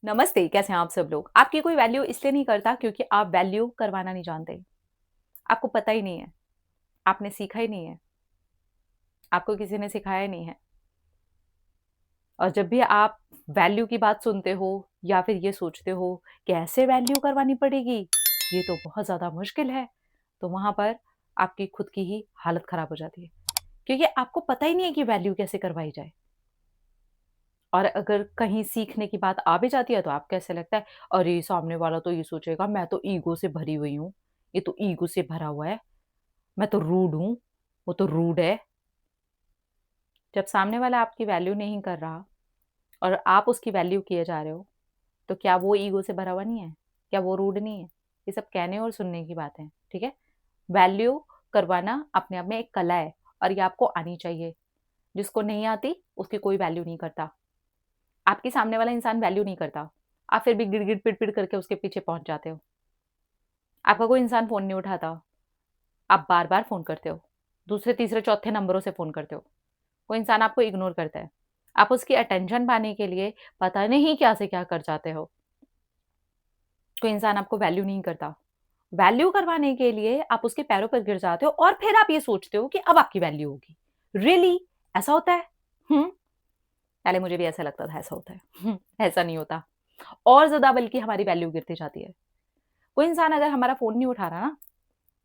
नमस्ते, कैसे हैं आप सब लोग? आपकी कोई वैल्यू इसलिए नहीं करता क्योंकि आप वैल्यू करवाना नहीं जानते। आपको पता ही नहीं है, आपने सीखा ही नहीं है, आपको किसी ने सिखाया ही नहीं है। और जब भी आप वैल्यू की बात सुनते हो या फिर ये सोचते हो कैसे वैल्यू करवानी पड़ेगी, ये तो बहुत ज़्यादा मुश्किल है, तो वहाँ पर आपकी खुद की ही हालत खराब हो जाती है। क्योंकि आपको पता ही नहीं है कि वैल्यू कैसे करवाई जाए। और अगर कहीं सीखने की बात आ भी जाती है तो आपको ऐसा लगता है, अरे सामने वाला तो ये सोचेगा मैं तो ईगो से भरी हुई हूँ, ये तो ईगो से भरा हुआ है, मैं तो रूड हूँ, वो तो रूड है। जब सामने वाला आपकी वैल्यू नहीं कर रहा और आप उसकी वैल्यू किए जा रहे हो, तो क्या वो ईगो से भरा हुआ नहीं है? क्या वो रूड नहीं है? ये सब कहने और सुनने की बात है, ठीक है? वैल्यू करवाना अपने आप में एक कला है और ये आपको आनी चाहिए। जिसको नहीं आती उसकी कोई वैल्यू नहीं करता। आपके सामने वाला इंसान वैल्यू नहीं करता, आप फिर भी गिड़-गिड़, पिड़-पिड़ करके उसके पीछे पहुँच जाते हो। आपका कोई इंसान फ़ोन नहीं उठाता, आप बार-बार फ़ोन करते हो। दूसरे, तीसरे, चौथे नंबरों से फ़ोन करते हो। कोई इंसान आपको इग्नोर करता है। आप उसकी अटेंशन पाने के लिए पता नहीं क्या से क्या कर जाते हो। कोई इंसान आपको वैल्यू नहीं करता। वैल्यू करवाने के लिए आप उसके पैरों पर गिर जाते हो और फिर आप ये सोचते हो कि अब आपकी वैल्यू होगी। रियली? ऐसा होता है? हुँ। पहले मुझे भी ऐसा लगता था ऐसा होता है। ऐसा नहीं होता। और ज़्यादा बल्कि हमारी वैल्यू गिरती जाती है। कोई इंसान अगर हमारा फ़ोन नहीं उठा रहा ना,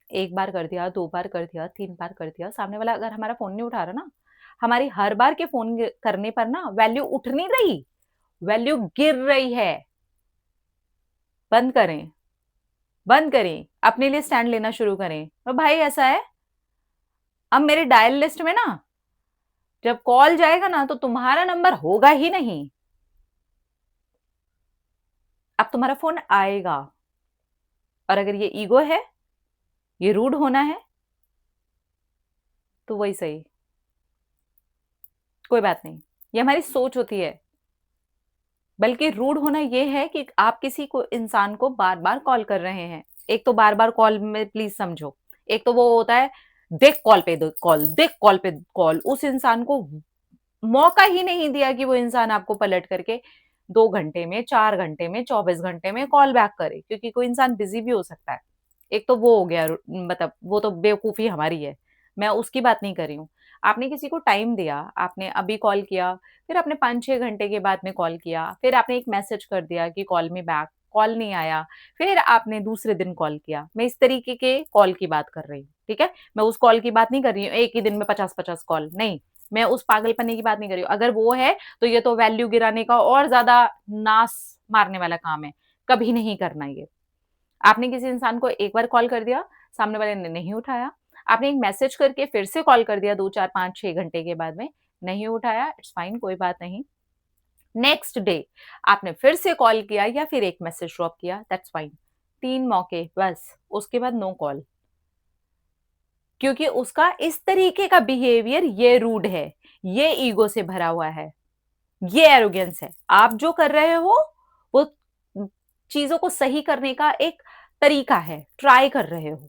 1 बार कर दिया, 2 बार कर दिया, 3 बार कर दिया, सामने वाला अगर हमारा फ़ोन नहीं उठा रहा ना, हमारी हर बार के फ़ोन करने पर ना वैल्यू उठ नहीं रही, वैल्यू गिर रही है। बंद करें, बंद करें, अपने लिए स्टैंड लेना शुरू करें। तो भाई ऐसा है, अब मेरे डायल लिस्ट में ना जब कॉल जाएगा ना तो तुम्हारा नंबर होगा ही नहीं। अब तुम्हारा फ़ोन आएगा और अगर ये ईगो है, ये रूड होना है, तो वही सही। कोई बात नहीं, ये हमारी सोच होती है। बल्कि रूड होना ये है कि आप किसी को इंसान को बार-बार कॉल कर रहे हैं। एक तो बार-बार कॉल में प्लीज़ समझो। एक तो वो होता है देख कॉल पे द कॉल, देख कॉल पे कॉल। उस इंसान को मौका ही नहीं दिया कि वो इंसान आपको पलट करके 2 घंटे में, 4 घंटे में, 24 घंटे में कॉल बैक करे क्योंकि कोई इंसान बिज़ी भी हो सकता है। एक तो वो हो गया मतलब वो तो बेवकूफ़ी हमारी है। मैं उसकी बात नहीं कर रही हूँ। आपने किसी को टाइम दिया, आपने अभी कॉल किया, फिर आपने 5-6 घंटे के बाद में कॉल किया, फिर आपने एक मैसेज कर दिया कि कॉल मी बैक, कॉल नहीं आया, फिर आपने दूसरे दिन कॉल किया। मैं इस तरीके के कॉल की बात कर रही हूँ, ठीक है? मैं उस कॉल की बात नहीं कर रही हूँ, एक ही दिन में 50-50 कॉल, नहीं। मैं उस पागलपने की बात नहीं कर रही हूँ। अगर वो है, तो ये तो वैल्यू गिराने का और ज़्यादा नास मारने वाला काम है। कभी नहीं करना ये। आपने किसी इंसान को एक बार कॉल कर दिया, सामने वाले ने नहीं उठाया। आपने एक मैसेज करके फिर से कॉल कर दिया 2, 4, 5, 6 घंटे के बाद में, नहीं उठाया, इट्स फाइन कोई बात नहीं। नेक्स्ट डे आपने फिर से कॉल किया या फिर एक मैसेज ड्रॉप किया, दैट्स फाइन। 3 मौके बस, उसके बाद नो कॉल। क्योंकि उसका इस तरीके का बिहेवियर ये रूड है, ये ईगो से भरा हुआ है, ये एरोगेंस है। आप जो कर रहे हो, वो चीज़ों को सही करने का एक तरीका है, ट्राई कर रहे हो।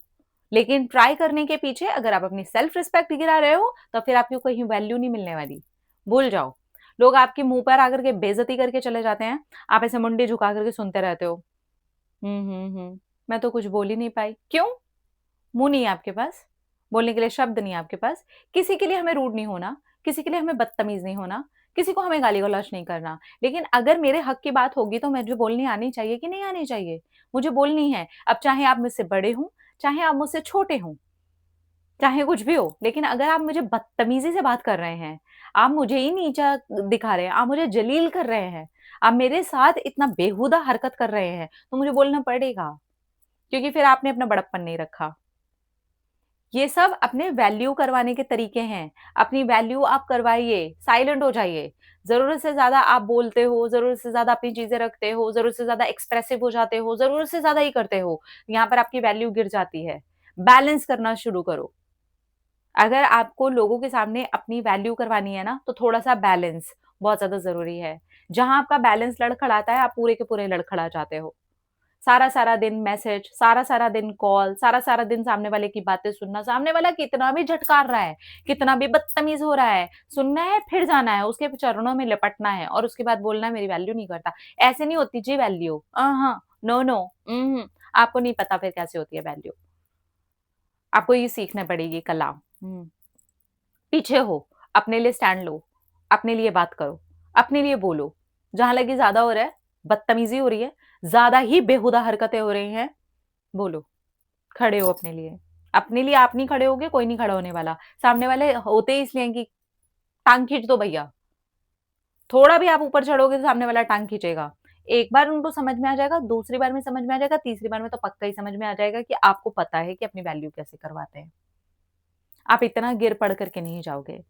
लेकिन ट्राई करने के पीछे अगर आप अपनी सेल्फ रिस्पेक्ट गिरा रहे हो, तो फिर आपको कहीं वैल्यू नहीं मिलने वाली। भूल जाओ। लोग आपके मुँह पर आकर के बेइज्जती करके चले जाते हैं, आप ऐसे मुंडी झुका कर के सुनते रहते हो। मैं तो कुछ बोल ही नहीं पाई। क्यों? मुँह नहीं है आपके पास, बोलने के लिए शब्द नहीं है आपके पास। किसी के लिए हमें रूड नहीं होना, किसी के लिए हमें बदतमीज़ नहीं होना, किसी को हमें गाली-गलौच नहीं करना। लेकिन अगर मेरे हक की बात होगी तो मुझे बोलनी आनी चाहिए कि नहीं आनी चाहिए? मुझे बोलनी है। अब चाहे आप मुझसे बड़े हों, चाहे आप मुझसे छोटे हों, चाहे कुछ भी हो, लेकिन अगर आप मुझे बदतमीज़ी से बात कर रहे हैं, आप मुझे ही नीचा दिखा रहे हैं, आप मुझे जलील कर रहे हैं, आप मेरे साथ इतना बेहुदा हरकत कर रहे हैं, तो मुझे बोलना पड़ेगा। क्योंकि फिर आपने अपना बड़प्पन नहीं रखा। ये सब अपने वैल्यू करवाने के तरीके हैं। अपनी वैल्यू आप करवाइए, साइलेंट हो जाइए। ज़रूरत से ज़्यादा आप बोलते हो, ज़रूरत से ज़्यादा अपनी चीज़ें रखते हो, ज़रूरत से ज़्यादा एक्सप्रेसिव हो जाते हो, ज़रूरत से ज़्यादा ही करते हो। यहाँ पर आपकी वैल्यू गिर जाती है। बैलेंस करना शुरू करो। अगर आपको लोगों के सामने अपनी वैल्यू करवानी है ना, तो थोड़ा-सा बैलेंस बहुत ज़्यादा ज़रूरी है। जहाँ आपका बैलेंस लड़खड़ाता है, आप पूरे के पूरे लड़खड़ा जाते हो। सारा-सारा दिन मैसेज, सारा-सारा दिन कॉल, सारा-सारा दिन सामने वाले की बातें सुनना, सामने वाला कितना भी झटकार रहा है, कितना भी बदतमीज़ हो रहा है, सुनना है फिर जाना है, उसके चरणों में लिपटना है और उसके बाद बोलना है मेरी वैल्यू नहीं करता। ऐसे नहीं होती जी वैल्यू। हाँ, नो, नो, उहुँ, आपको नहीं पता फिर कैसे होती है वैल्यू। आपको ये सीखना पड़ेगी कला। पीछे हो, अपने लिए स्टैंड लो, अपने लिए बात करो, अपने लिए बोलो। जहाँ लगे ज़्यादा हो रहा है, बदतमीज़ी हो रही है, ज़्यादा ही बेहुदा हरकतें हो रही हैं, बोलो, खड़े हो अपने लिए। अपने लिए आप नहीं खड़े होगे, कोई नहीं खड़ा होने वाला। सामने वाले होते ही इसलिए हैं कि टाँग खींच दो भैया। थोड़ा भी आप ऊपर चढ़ोगे तो सामने वाला टाँग खींचेगा। एक बार उनको समझ में आ जाएगा, दूसरी बार में समझ में आ जाएगा, तीसरी बार में तो पक्का ही समझ में आ जाएगा कि आपको पता है कि अपनी वैल्यू कैसे करवाते हैं। आप इतना गिर पड़ करके नहीं जाओगे।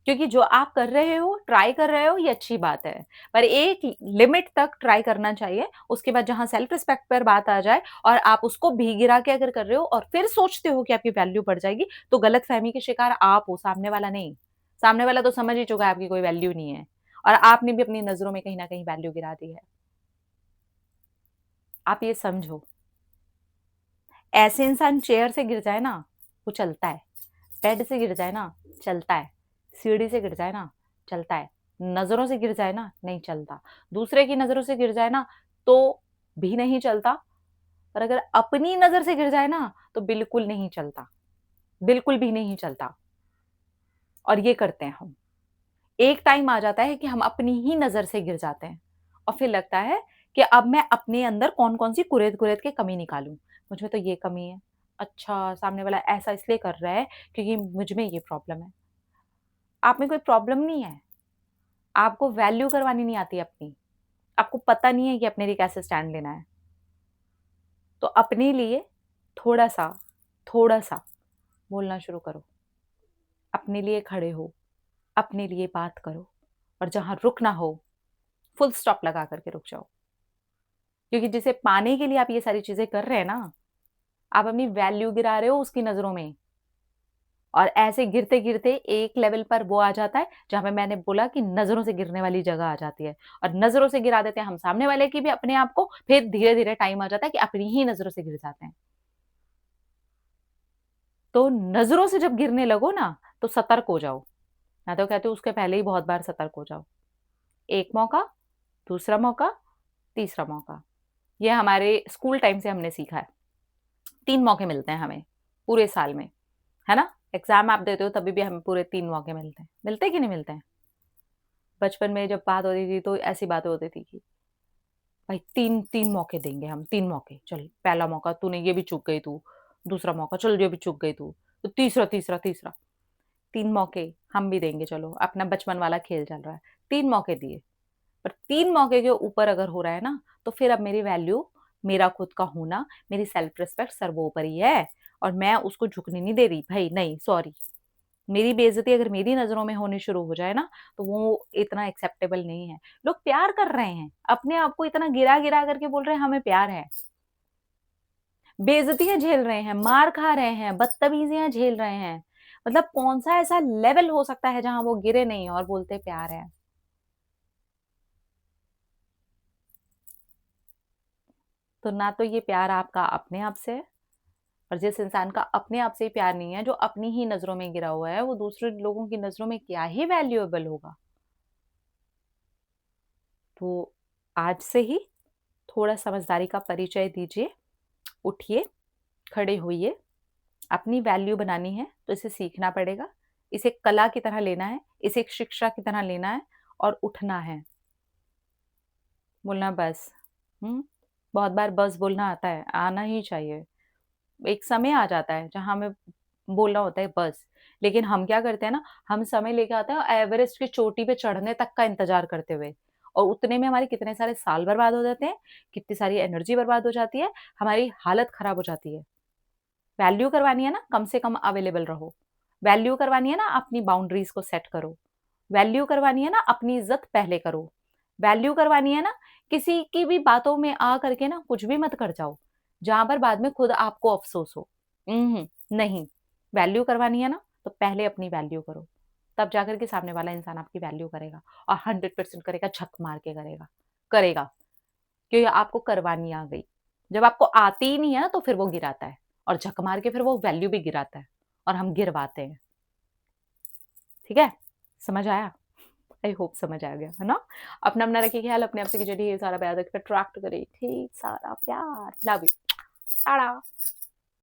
क्योंकि जो आप कर रहे हो, ट्राई कर रहे हो, ये अच्छी बात है। पर एक लिमिट तक ट्राई करना चाहिए, उसके बाद जहाँ सेल्फ रिस्पेक्ट पर बात आ जाए और आप उसको भी गिरा के अगर कर रहे हो और फिर सोचते हो कि आपकी वैल्यू बढ़ जाएगी, तो गलतफ़हमी के शिकार आप हो, सामने वाला नहीं। सामने वाला तो समझ ही चुका है आपकी कोई वैल्यू नहीं है और आपने भी अपनी नज़रों में कहीं न कहीं वैल्यू गिरा दी है। आप ये समझो, ऐसे इंसान चेयर से गिर जाए ना, वो चलता है। बेड से गिर जाए ना, चलता है। सीढ़ी से गिर जाए ना, चलता है। नज़रों से गिर जाए ना, नहीं चलता। दूसरे की नज़रों से गिर जाए ना, तो भी नहीं चलता और अगर अपनी नज़र से गिर जाए ना, तो बिल्कुल नहीं चलता। बिल्कुल भी नहीं चलता और ये करते हैं हम। एक टाइम आ जाता है कि हम अपनी ही नज़र से गिर जाते हैं और फिर लगता है कि अब मैं अपने अंदर कौन-कौन सी कुरेद-कुरेद के कमी निकालूँ। मुझ में तो ये कमी है। अच्छा, सामने वाला ऐसा इसलिए कर रहा है क्योंकि मुझ में ये प्रॉब्लम है। आप में कोई प्रॉब्लम नहीं है। आपको वैल्यू करवानी नहीं आती अपनी। आपको पता नहीं है कि अपने लिए कैसे स्टैंड लेना है। तो अपने लिए थोड़ा-सा, थोड़ा-सा बोलना शुरू करो। अपने लिए खड़े हो, अपने लिए बात करो और जहाँ रुकना हो, फुल स्टॉप लगा कर के रुक जाओ। क्योंकि जिसे पाने के लिए आप ये सारी चीज़ें कर रहे हैं ना, आप अपनी वैल्यू गिरा रहे हो उसकी नज़रों में और ऐसे गिरते-गिरते एक लेवल पर वो आ जाता है, जहाँ पे मैंने बोला कि नज़रों से गिरने वाली जगह आ जाती है और नज़रों से गिरा देते हैं हम सामने वाले की भी अपने आप को, फिर धीरे-धीरे टाइम आ जाता है कि अपनी ही नज़रों से गिर जाते हैं। तो नज़रों से जब गिरने लगो ना, तो सतर्क हो जाओ। मैं तो कहती हूँ उसके पहले ही बहुत बार सतर्क हो जाओ। एक मौका, दूसरा मौका, तीसरा मौका। ये हमारे स्कूल टाइम से हमने सीखा है। 3 मौके मिलते हैं हमें, पूरे साल में, है ना? एग्ज़ाम आप देते हो तभी भी हमें पूरे 3 मौके मिलते हैं। मिलते हैं कि नहीं मिलते हैं? बचपन में जब बात होती थी तो ऐसी बातें होती थी कि भाई 3 मौके देंगे हम, 3 मौके, चल पहला मौका तूने ये भी चूक गई तू, दूसरा मौका चल ये भी चूक गई तू, तो तीसरा, 3 मौके हम भी देंगे चलो, अपना बचपन वाला खेल चल रहा है। 3 मौके दिए, पर 3 मौके के ऊपर अगर हो रहा है ना, तो फिर अब मेरी वैल्यू, मेरा खुद का होना, मेरी सेल्फ रिस्पेक्ट सर्वोपरि है और मैं उसको झुकने नहीं दे रही। भई नहीं, सॉरी। मेरी बेइज़्ज़ती अगर मेरी नज़रों में होनी शुरू हो जाए ना, तो वो इतना एक्सेप्टेबल नहीं है। लोग प्यार कर रहे हैं, अपने आप को इतना गिरा-गिरा करके बोल रहे हैं हमें प्यार है। बेइज़्ज़तियाँ झेल रहे हैं, मार खा रहे हैं, बदतमीज़ियाँ झेल रहे हैं। मतलब कौन-सा ऐसा लेवल हो सकता है जहाँ वो गिरे नहीं और बोलते प्यार है। तो ना तो ये प्यार आपका अपने आप से है और जिस इंसान का अपने आप से ही प्यार नहीं है, जो अपनी ही नज़रों में गिरा हुआ है, वो दूसरे लोगों की नज़रों में क्या ही वैल्यूएबल होगा। तो आज से ही थोड़ा समझदारी का परिचय दीजिए, उठिए, खड़े होइए, अपनी वैल्यू बनानी है तो इसे सीखना पड़ेगा, इसे कला की तरह लेना है, इसे एक शिक्षा की तरह लेना है और उठना है। बोलना बस। हुँ? बहुत बार बस बोलना आता है, आना ही चाहिए। एक समय आ जाता है जहाँ हमें बोलना होता है बस। लेकिन हम क्या करते हैं ना, हम समय लेके आते हैं एवरेस्ट की चोटी पे चढ़ने तक का इंतज़ार करते हुए और उतने में हमारे कितने सारे साल बर्बाद हो जाते हैं, कितनी सारी एनर्जी बर्बाद हो जाती है, हमारी हालत खराब हो जाती है। वैल्यू करवानी है ना, कम से कम अवेलेबल रहो। वैल्यू करवानी है ना, अपनी बाउंड्रीज़ को सेट करो। वैल्यू करवानी है ना, अपनी इज़्ज़त पहले करो। वैल्यू करवानी है ना, किसी की भी बातों में आ करके ना कुछ भी मत कर जाओ, जहाँ पर बाद में खुद आपको अफ़सोस हो। नहीं। वैल्यू करवानी है ना, तो पहले अपनी वैल्यू करो। तब जाकर के सामने वाला इंसान आपकी वैल्यू करेगा और 100% करेगा, झक मार के करेगा। करेगा, क्योंकि आपको करवानी आ गई। जब आपको आती ही नहीं है ना तो फिर वो गिराता है, और झक मार के फिर वो वैल्यू भी गिराता है और हम गिरवाते हैं। ठीक है? समझ आया? आई होप समझ आ गया, है ना? अपना अपना रखिए ख्याल, अपने आप से कीजिए ढेर सारा प्यार, रखिए अट्रैक्ट करिए ढेर सारा प्यार। Love you. टाटा।